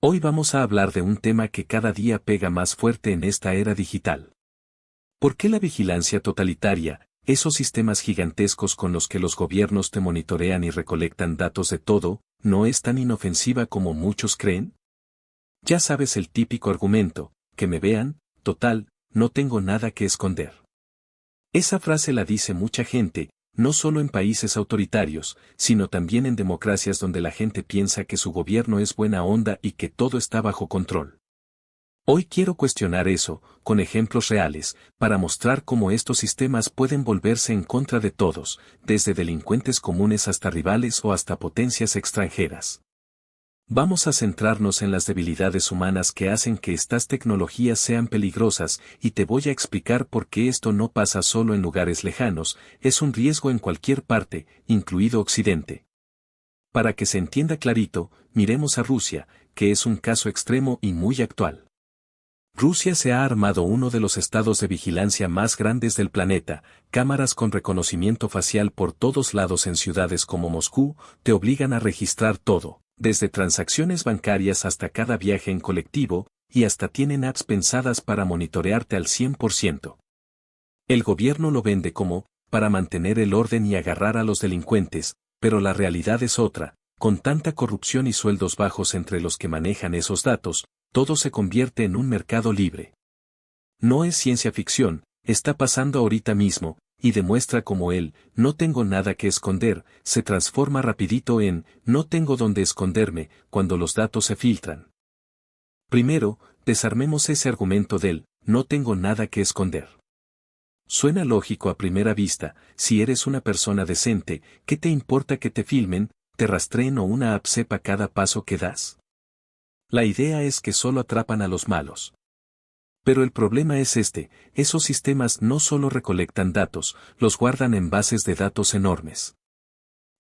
Hoy vamos a hablar de un tema que cada día pega más fuerte en esta era digital. ¿Por qué la vigilancia totalitaria, esos sistemas gigantescos con los que los gobiernos te monitorean y recolectan datos de todo, no es tan inofensiva como muchos creen? Ya sabes el típico argumento, que me vean, total, no tengo nada que esconder. Esa frase la dice mucha gente, no solo en países autoritarios, sino también en democracias donde la gente piensa que su gobierno es buena onda y que todo está bajo control. Hoy quiero cuestionar eso, con ejemplos reales, para mostrar cómo estos sistemas pueden volverse en contra de todos, desde delincuentes comunes hasta rivales o hasta potencias extranjeras. Vamos a centrarnos en las debilidades humanas que hacen que estas tecnologías sean peligrosas y te voy a explicar por qué esto no pasa solo en lugares lejanos, es un riesgo en cualquier parte, incluido Occidente. Para que se entienda clarito, miremos a Rusia, que es un caso extremo y muy actual. Rusia se ha armado uno de los estados de vigilancia más grandes del planeta, cámaras con reconocimiento facial por todos lados en ciudades como Moscú, te obligan a registrar todo, desde transacciones bancarias hasta cada viaje en colectivo, y hasta tienen apps pensadas para monitorearte al 100%. El gobierno lo vende como, para mantener el orden y agarrar a los delincuentes, pero la realidad es otra, con tanta corrupción y sueldos bajos entre los que manejan esos datos, todo se convierte en un mercado libre. No es ciencia ficción, está pasando ahorita mismo, y demuestra cómo el no tengo nada que esconder se transforma rapidito en no tengo dónde esconderme cuando los datos se filtran. Primero, desarmemos ese argumento del no tengo nada que esconder. Suena lógico a primera vista, si eres una persona decente, ¿qué te importa que te filmen, te rastreen o una app sepa cada paso que das? La idea es que solo atrapan a los malos. Pero el problema es esos sistemas no solo recolectan datos, los guardan en bases de datos enormes.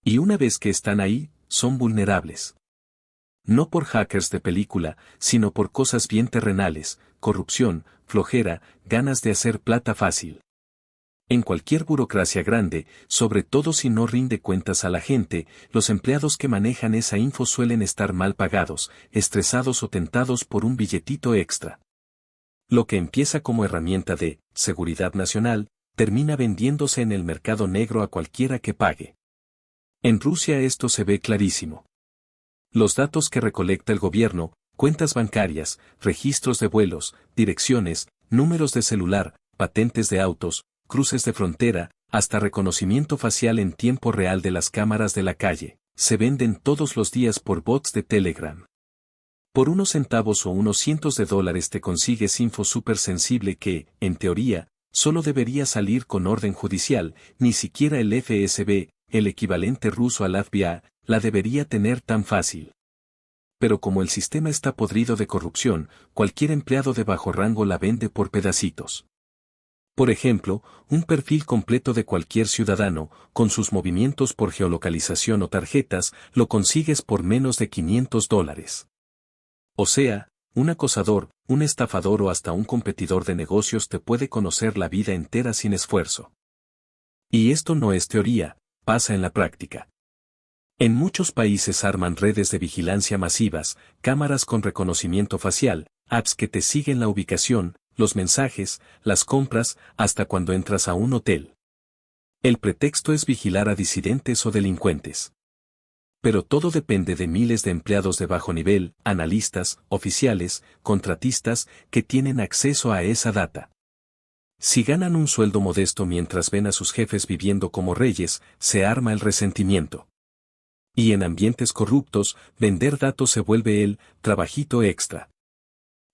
Y una vez que están ahí, son vulnerables. No por hackers de película, sino por cosas bien terrenales, corrupción, flojera, ganas de hacer plata fácil. En cualquier burocracia grande, sobre todo si no rinde cuentas a la gente, los empleados que manejan esa info suelen estar mal pagados, estresados o tentados por un billetito extra. Lo que empieza como herramienta de seguridad nacional, termina vendiéndose en el mercado negro a cualquiera que pague. En Rusia esto se ve clarísimo. Los datos que recolecta el gobierno, cuentas bancarias, registros de vuelos, direcciones, números de celular, patentes de autos, cruces de frontera, hasta reconocimiento facial en tiempo real de las cámaras de la calle, se venden todos los días por bots de Telegram. Por unos centavos o unos cientos de dólares te consigues info súper sensible que, en teoría, solo debería salir con orden judicial, ni siquiera el FSB, el equivalente ruso al FBI, la debería tener tan fácil. Pero como el sistema está podrido de corrupción, cualquier empleado de bajo rango la vende por pedacitos. Por ejemplo, un perfil completo de cualquier ciudadano, con sus movimientos por geolocalización o tarjetas, lo consigues por menos de $500. O sea, un acosador, un estafador o hasta un competidor de negocios te puede conocer la vida entera sin esfuerzo. Y esto no es teoría, pasa en la práctica. En muchos países arman redes de vigilancia masivas, cámaras con reconocimiento facial, apps que te siguen la ubicación, los mensajes, las compras, hasta cuando entras a un hotel. El pretexto es vigilar a disidentes o delincuentes. Pero todo depende de miles de empleados de bajo nivel, analistas, oficiales, contratistas, que tienen acceso a esa data. Si ganan un sueldo modesto mientras ven a sus jefes viviendo como reyes, se arma el resentimiento. Y en ambientes corruptos, vender datos se vuelve el trabajito extra.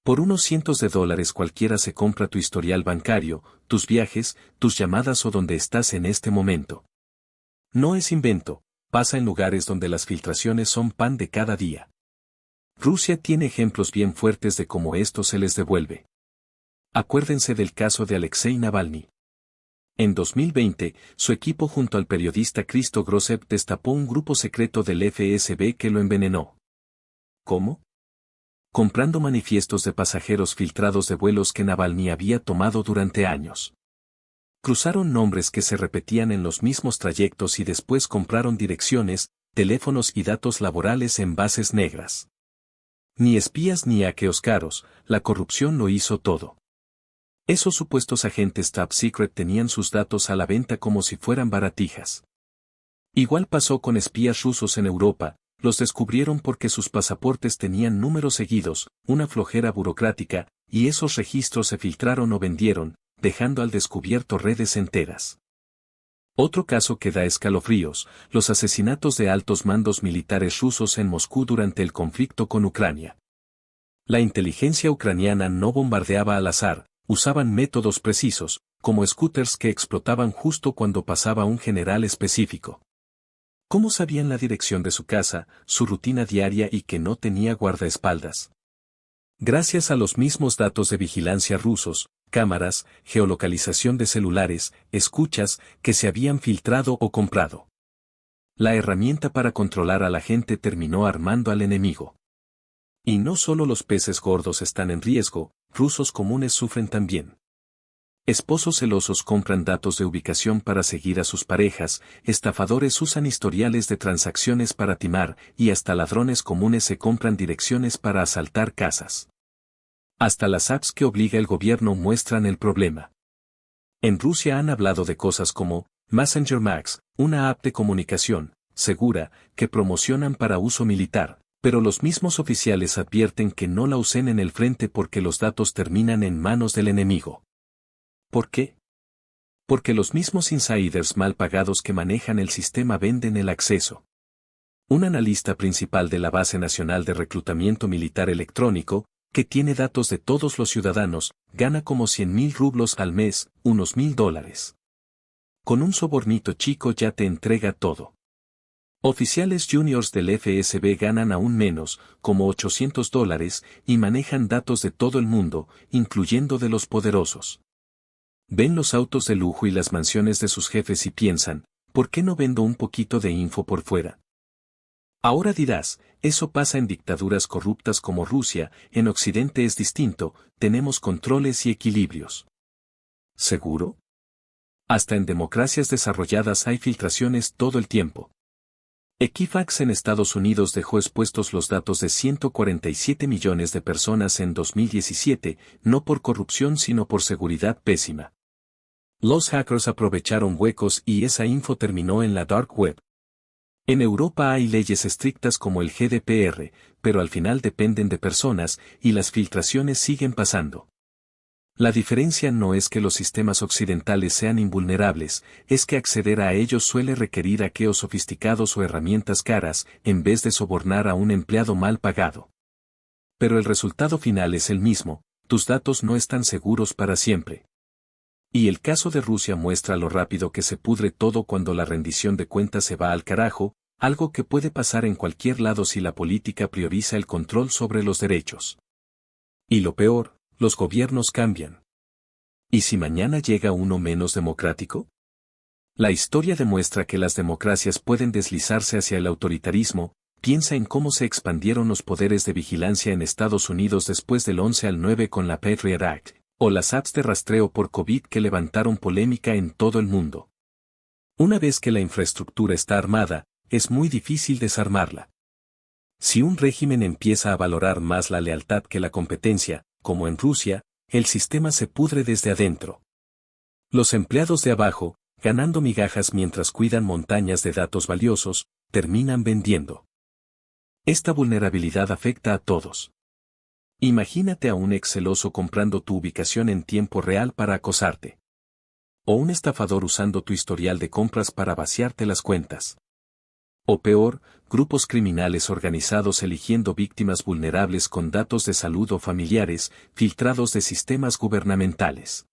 Por unos cientos de dólares cualquiera se compra tu historial bancario, tus viajes, tus llamadas o donde estás en este momento. No es invento. Pasa en lugares donde las filtraciones son pan de cada día. Rusia tiene ejemplos bien fuertes de cómo esto se les devuelve. Acuérdense del caso de Alexei Navalny. En 2020, su equipo junto al periodista Christo Grozev destapó un grupo secreto del FSB que lo envenenó. ¿Cómo? Comprando manifiestos de pasajeros filtrados de vuelos que Navalny había tomado durante años. Cruzaron nombres que se repetían en los mismos trayectos y después compraron direcciones, teléfonos y datos laborales en bases negras. Ni espías ni hackers caros, la corrupción lo hizo todo. Esos supuestos agentes top secret tenían sus datos a la venta como si fueran baratijas. Igual pasó con espías rusos en Europa, los descubrieron porque sus pasaportes tenían números seguidos, una flojera burocrática, y esos registros se filtraron o vendieron, dejando al descubierto redes enteras. Otro caso que da escalofríos, los asesinatos de altos mandos militares rusos en Moscú durante el conflicto con Ucrania. La inteligencia ucraniana no bombardeaba al azar, usaban métodos precisos, como scooters que explotaban justo cuando pasaba un general específico. ¿Cómo sabían la dirección de su casa, su rutina diaria y que no tenía guardaespaldas? Gracias a los mismos datos de vigilancia rusos, cámaras, geolocalización de celulares, escuchas, que se habían filtrado o comprado. La herramienta para controlar a la gente terminó armando al enemigo. Y no solo los peces gordos están en riesgo, rusos comunes sufren también. Esposos celosos compran datos de ubicación para seguir a sus parejas, estafadores usan historiales de transacciones para timar y hasta ladrones comunes se compran direcciones para asaltar casas. Hasta las apps que obliga el gobierno muestran el problema. En Rusia han hablado de cosas como Messenger Max, una app de comunicación segura que promocionan para uso militar, pero los mismos oficiales advierten que no la usen en el frente porque los datos terminan en manos del enemigo. ¿Por qué? Porque los mismos insiders mal pagados que manejan el sistema venden el acceso. Un analista principal de la Base Nacional de Reclutamiento Militar Electrónico, que tiene datos de todos los ciudadanos, gana como 100.000 rublos al mes, unos $1.000. Con un sobornito chico ya te entrega todo. Oficiales juniors del FSB ganan aún menos, como $800, y manejan datos de todo el mundo, incluyendo de los poderosos. Ven los autos de lujo y las mansiones de sus jefes y piensan, ¿por qué no vendo un poquito de info por fuera? Ahora dirás, eso pasa en dictaduras corruptas como Rusia, en Occidente es distinto, tenemos controles y equilibrios. ¿Seguro? Hasta en democracias desarrolladas hay filtraciones todo el tiempo. Equifax en Estados Unidos dejó expuestos los datos de 147 millones de personas en 2017, no por corrupción sino por seguridad pésima. Los hackers aprovecharon huecos y esa info terminó en la dark web. En Europa hay leyes estrictas como el GDPR, pero al final dependen de personas y las filtraciones siguen pasando. La diferencia no es que los sistemas occidentales sean invulnerables, es que acceder a ellos suele requerir hackeos sofisticados o herramientas caras, en vez de sobornar a un empleado mal pagado. Pero el resultado final es el mismo, tus datos no están seguros para siempre. Y el caso de Rusia muestra lo rápido que se pudre todo cuando la rendición de cuentas se va al carajo, algo que puede pasar en cualquier lado si la política prioriza el control sobre los derechos. Y lo peor, los gobiernos cambian. ¿Y si mañana llega uno menos democrático? La historia demuestra que las democracias pueden deslizarse hacia el autoritarismo, piensa en cómo se expandieron los poderes de vigilancia en Estados Unidos después del 11/9 con la Patriot Act, o las apps de rastreo por COVID que levantaron polémica en todo el mundo. Una vez que la infraestructura está armada, es muy difícil desarmarla. Si un régimen empieza a valorar más la lealtad que la competencia, como en Rusia, el sistema se pudre desde adentro. Los empleados de abajo, ganando migajas mientras cuidan montañas de datos valiosos, terminan vendiendo. Esta vulnerabilidad afecta a todos. Imagínate a un ex celoso comprando tu ubicación en tiempo real para acosarte. O un estafador usando tu historial de compras para vaciarte las cuentas. O peor, grupos criminales organizados eligiendo víctimas vulnerables con datos de salud o familiares, filtrados de sistemas gubernamentales.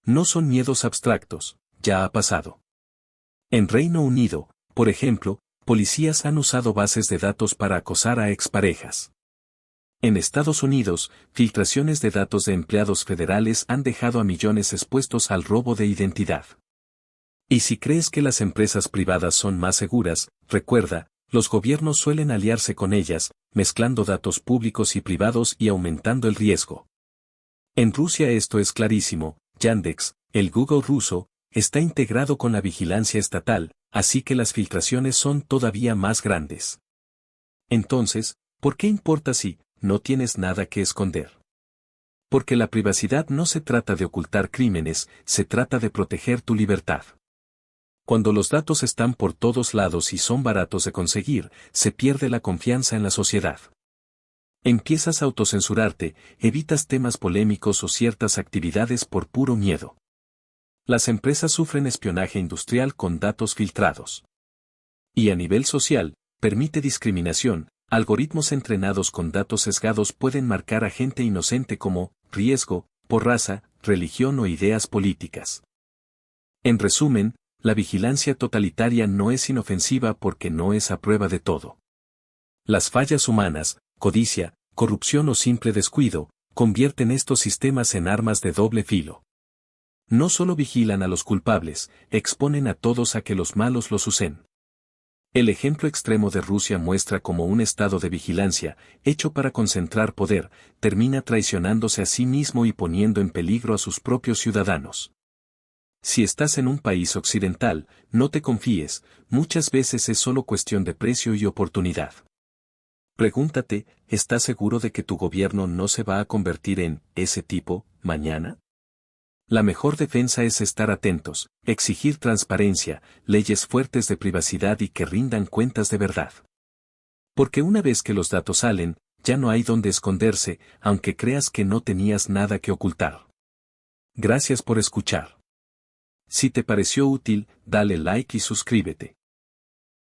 No son miedos abstractos, ya ha pasado. En Reino Unido, por ejemplo, policías han usado bases de datos para acosar a exparejas. En Estados Unidos, filtraciones de datos de empleados federales han dejado a millones expuestos al robo de identidad. Y si crees que las empresas privadas son más seguras, recuerda, los gobiernos suelen aliarse con ellas, mezclando datos públicos y privados y aumentando el riesgo. En Rusia esto es clarísimo, Yandex, el Google ruso, está integrado con la vigilancia estatal, así que las filtraciones son todavía más grandes. Entonces, ¿por qué importa si no tienes nada que esconder. Porque la privacidad no se trata de ocultar crímenes, se trata de proteger tu libertad. Cuando los datos están por todos lados y son baratos de conseguir, se pierde la confianza en la sociedad. Empiezas a autocensurarte, evitas temas polémicos o ciertas actividades por puro miedo. Las empresas sufren espionaje industrial con datos filtrados. Y a nivel social, permite discriminación, algoritmos entrenados con datos sesgados pueden marcar a gente inocente como riesgo, por raza, religión o ideas políticas. En resumen, la vigilancia totalitaria no es inofensiva porque no es a prueba de todo. Las fallas humanas, codicia, corrupción o simple descuido, convierten estos sistemas en armas de doble filo. No solo vigilan a los culpables, exponen a todos a que los malos los usen. El ejemplo extremo de Rusia muestra cómo un estado de vigilancia, hecho para concentrar poder, termina traicionándose a sí mismo y poniendo en peligro a sus propios ciudadanos. Si estás en un país occidental, no te confíes, muchas veces es solo cuestión de precio y oportunidad. Pregúntate, ¿estás seguro de que tu gobierno no se va a convertir en ese tipo mañana? La mejor defensa es estar atentos, exigir transparencia, leyes fuertes de privacidad y que rindan cuentas de verdad. Porque una vez que los datos salen, ya no hay dónde esconderse, aunque creas que no tenías nada que ocultar. Gracias por escuchar. Si te pareció útil, dale like y suscríbete.